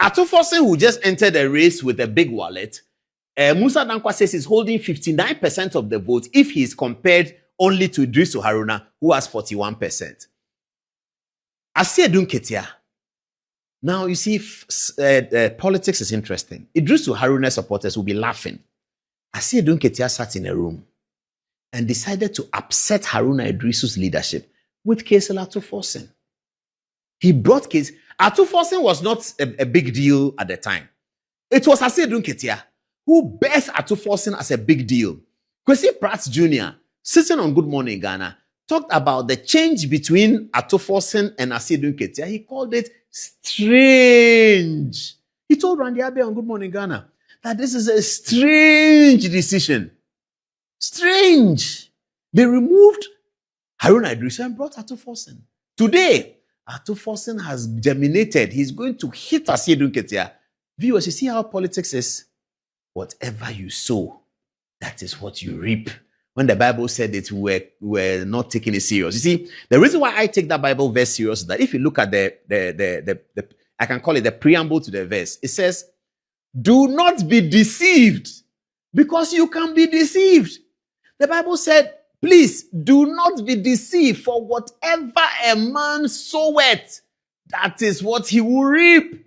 Atuforsen, who just entered the race with a big wallet, Musa Dankwa says he's holding 59% of the vote if he's compared only to Idrisu Haruna, who has 41%. Asiedu Nketiah. Now, you see, politics is interesting. Idrisu Haruna supporters will be laughing. Asiedu Nketiah sat in a room and decided to upset Haruna Idrisu's leadership with Case Atuforsen. He brought Case. Atuforsen was not a big deal at the time. It was Asiedu Nketiah who birthed Atuforsen as a big deal. Kwesi Pratt Jr., sitting on Good Morning Ghana, talked about the change between Atuforsen and Asiedu Nketiah. He called it strange. He told Randy Abe on Good Morning Ghana that this is a strange decision. Strange. They removed Haruna Idrisu and brought Atuforsen. Today, Atuforsen has germinated. He's going to hit Asiedu Nketiah. Viewers, you see how politics is? Whatever you sow, that is what you reap. When the Bible said it, we're not taking it serious. You see, the reason why I take that Bible verse serious is that if you look at the I can call it the preamble to the verse, it says, do not be deceived, because you can be deceived. The Bible said, please do not be deceived, for whatever a man soweth, that is what he will reap.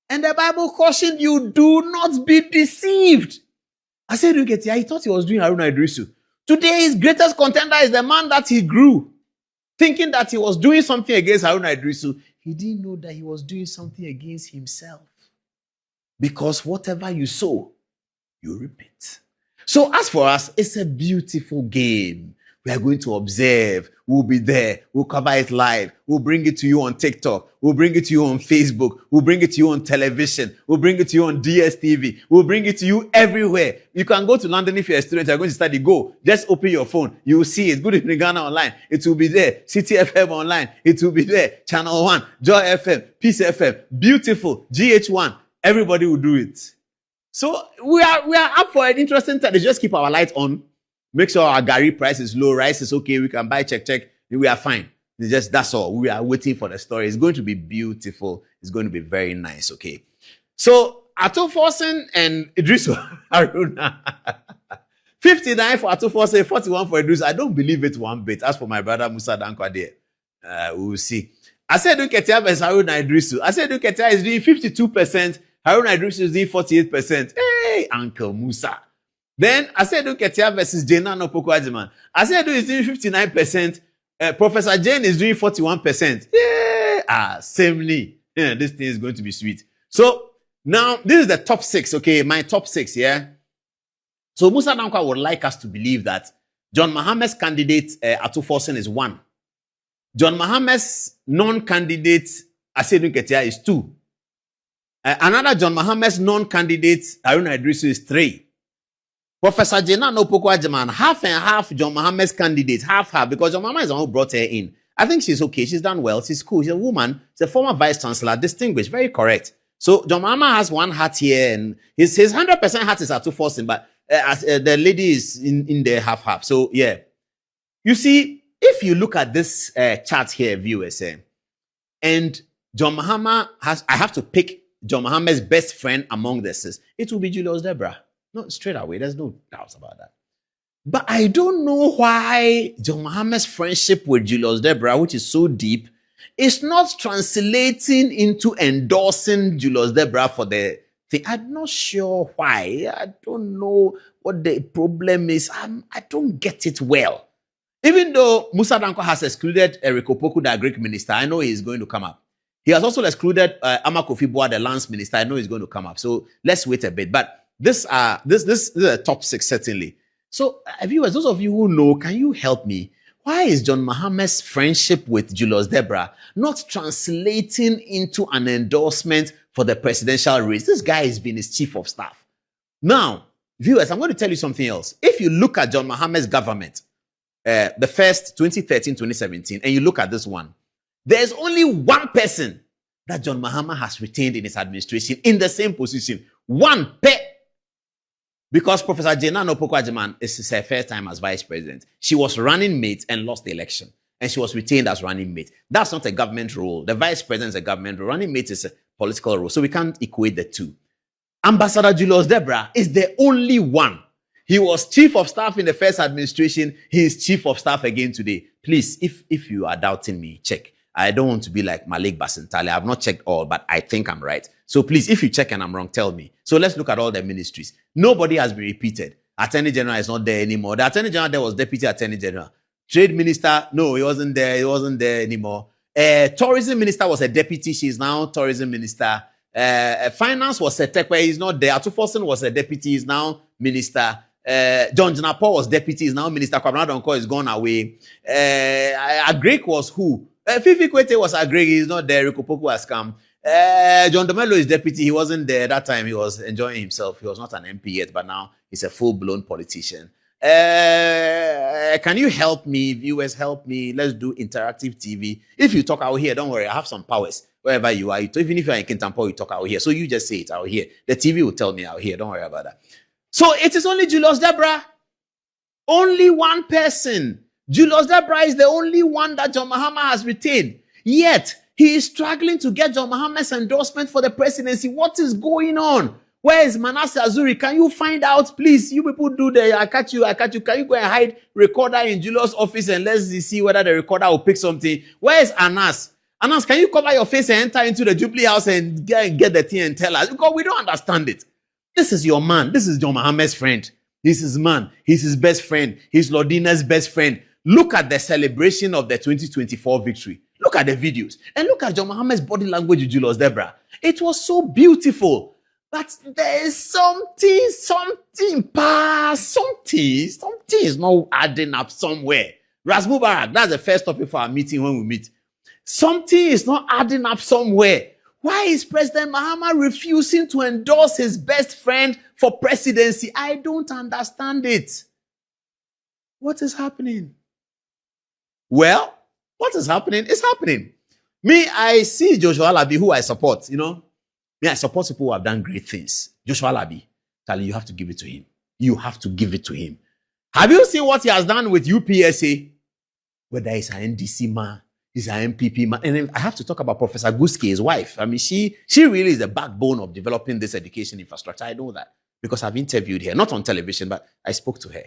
And the Bible cautioned you, do not be deceived. I said, Nketiah, he thought he was doing Haruna Idrisu. Today, his greatest contender is the man that he grew, thinking that he was doing something against Haruna Idrisu. He didn't know that he was doing something against himself. Because whatever you sow, you reap it. So as for us, it's a beautiful game. We are going to observe. We'll be there. We'll cover it live. We'll bring it to you on TikTok. We'll bring it to you on Facebook. We'll bring it to you on television. We'll bring it to you on DSTV. We'll bring it to you everywhere. You can go to London if you're a student. You're going to study. Go. Just open your phone. You will see it. Good Evening Ghana online. It will be there. City FM online. It will be there. Channel 1. Joy FM. Peace FM. Beautiful. GH1. Everybody will do it. So we are up for an interesting time. Just keep our light on. Make sure our Gary price is low, rice is okay, we can buy, check, we are fine. That's all. We are waiting for the story. It's going to be beautiful. It's going to be very nice, okay? So, Atuforsen and Idrisu Haruna. 59 for Atuforsen, 41 for Idrisu. I don't believe it one bit. As for my brother Musa Dankwa there, we will see. Asiedu Nketiah versus Haruna Idrisu. Asiedu Nketiah is doing 52%. Haruna Idrisu is doing 48%. Hey, Uncle Musa. Then Asiedu Nketiah versus Jane Opoku-Agyeman. Asiedu is doing 59%. Professor Jane is doing 41%. Yeah, samely. Yeah, this thing is going to be sweet. So now this is the top 6. Okay, my top 6. Yeah. So Musa Dankwa would like us to believe that John Mahamed's candidate Atuforsen is 1. John Mahamed's non-candidate Asiedu Nketiah is 2. Another John Mahamed's non-candidate Haruna Idrisu is 3. Professor Jena Opoku-Agyeman, half and half John Mahamed's candidate, half, because John Mahamed is the one who brought her in. I think she's okay. She's done well. She's cool. She's a woman. She's a former vice chancellor, distinguished, very correct. So John Mahamed has one hat here, and his 100% hat is Atuforsen, but the lady is in the half. So yeah, you see, if you look at this chart here, viewers, and John Mahamed I have to pick John Mahamed's best friend among this. It will be Julius Deborah. No, straight away. There's no doubts about that. But I don't know why John Mahamed's friendship with Julius Deborah, which is so deep, is not translating into endorsing Julius Deborah for the thing. I'm not sure why. I don't know what the problem is. I don't get it well. Even though Musa Dankwa has excluded Eric Opoku, the Greek minister, I know he's going to come up. He has also excluded Ama Kofi Boa, the lance minister. I know he's going to come up. So let's wait a bit. But this is a top 6, certainly. So, viewers, those of you who know, can you help me? Why is John Mahamed's friendship with Julius Deborah not translating into an endorsement for the presidential race? This guy has been his chief of staff. Now, viewers, I'm going to tell you something else. If you look at John Mahamed's government, the first 2013-2017, and you look at this one, there's only one person that John Mahamed has retained in his administration in the same position. One pet. Because Professor Jena Opoku-Agyeman is her first time as vice president. She was running mate and lost the election. And she was retained as running mate. That's not a government role. The vice president is a government role. Running mate is political role. So we can't equate the two. Ambassador Julius Debra is the only one. He was chief of staff in the first administration. He is chief of staff again today. Please, if you are doubting me, check. I don't want to be like Malik Basintale. I've not checked all, but I think I'm right. So please, if you check and I'm wrong, tell me. So let's look at all the ministries. Nobody has been repeated. Attorney General is not there anymore. The Attorney General there was Deputy Attorney General. Trade Minister, no, he wasn't there. He wasn't there anymore. Tourism Minister was a deputy. She's now Tourism Minister. Finance was a tech, where he's not there. Atufosin was a deputy. He's now Minister. John Janapo was deputy. He's now Minister. Kwabena Donko is gone away. Agrek was who? Fifi Kwete was Agreg. He's not there. Rikopoku has come. John Domelo is deputy. He wasn't there that time. He was enjoying himself. He was not an MP yet, but now he's a full-blown politician. Can you help me? Viewers, help me. Let's do interactive TV. If you talk out here, don't worry. I have some powers. Wherever you are, even if you're in Kintampo, you talk out here. So you just say it out here. The TV will tell me out here. Don't worry about that. So it is only Julius Debra. Only one person. Julius Debra is the only one that John Mahama has retained. Yet, he is struggling to get John Mahama's endorsement for the presidency. What is going on? Where is Manasseh Azuri? Can you find out, please? You people do the, I catch you. Can you go and hide recorder in Julius' office and let's see whether the recorder will pick something? Where is Anas? Anas, can you cover your face and enter into the Jubilee House and get the thing and tell us? Because we don't understand it. This is your man. This is John Mahama's friend. He's his man. He's his best friend. He's Lordina's best friend. Look at the celebration of the 2024 victory. Look at the videos. And look at John Mahama's body language with Julius Debra. It was so beautiful. But there is something is not adding up somewhere. Ras Mubarak, that's the first topic for our meeting when we meet. Something is not adding up somewhere. Why is President Mahama refusing to endorse his best friend for presidency? I don't understand it. What is happening? Well, what is happening is happening. Me, I see Joshua Alabi, who I support, Me, I support people who have done great things. Joshua Alabi, Tali, you have to give it to him. You have to give it to him. Have you seen what he has done with UPSA? Whether he's an NDC man, he's an MPP man. And then I have to talk about Professor Guski, his wife. I mean, she really is the backbone of developing this education infrastructure. I know that because I've interviewed her, not on television, but I spoke to her.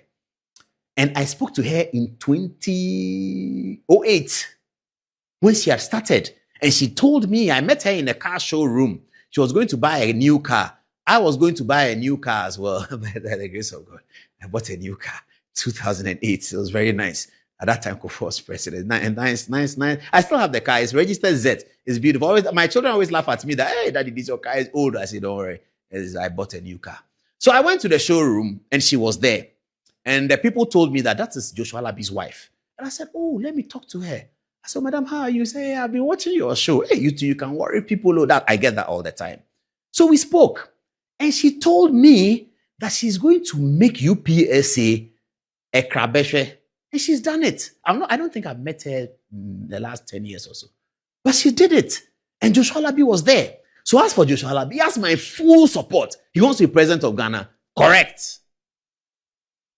And I spoke to her in 2008 when she had started. And she told me, I met her in a car showroom. She was going to buy a new car. I was going to buy a new car as well. By the grace of God, I bought a new car, 2008. It was very nice. At that time, Kofi was president. Nice. I still have the car. It's registered Z. It's beautiful. My children always laugh at me that, hey, daddy, this your car is old. I said, don't worry. I bought a new car. So I went to the showroom and she was there. And the people told me that is Joshua Alabi's wife. And I said, oh, let me talk to her. I said, madam, how are you? Say, hey, I've been watching your show. Hey, you can worry people. That I get that all the time. So we spoke. And she told me that she's going to make UPSA a krabeshe. And she's done it. I don't think I've met her in the last 10 years or so. But she did it. And Joshua Alabi was there. So as for Joshua Alabi, he has my full support. He wants to be president of Ghana. Correct.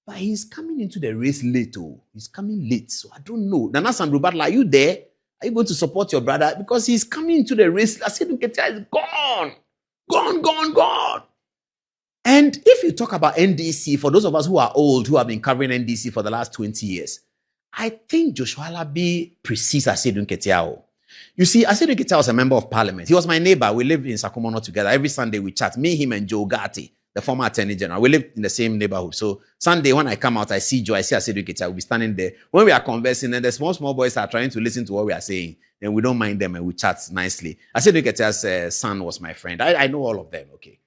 But he's coming into the race late. Oh. He's coming late. So I don't know. Nana Sandrubatla, are you there? Are you going to support your brother? Because he's coming into the race. Asiedu Nketiah is gone. Gone. And if you talk about NDC, for those of us who are old, who have been covering NDC for the last 20 years, I think Joshua Alabi precedes Asiedu Nketiah. You see, Asiedu Nketiah was a member of parliament. He was my neighbor. We lived in Sakumono together. Every Sunday we chat. Me, him, and Joe Gatti, the former attorney general. We lived in the same neighborhood. So Sunday, when I come out, I see Joe, I see Asiedu Nketiah. We'll be standing there. When we are conversing, and the small boys are trying to listen to what we are saying, then we don't mind them and we chat nicely. Asiedu Nketiah's son was my friend. I know all of them, okay.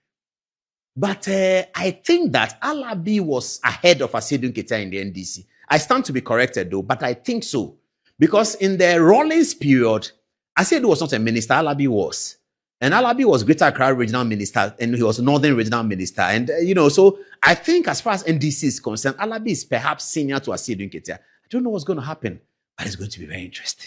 But I think that Alabi was ahead of Asiedu Nketiah in the NDC. I stand to be corrected though, but I think so. Because in the Rawlings period, Asiedu was not a minister, Alabi was. And Alabi was Greater Accra Regional Minister, and he was Northern Regional Minister. And, so I think as far as NDC is concerned, Alabi is perhaps senior to Asiedu Nketiah. I don't know what's going to happen, but it's going to be very interesting.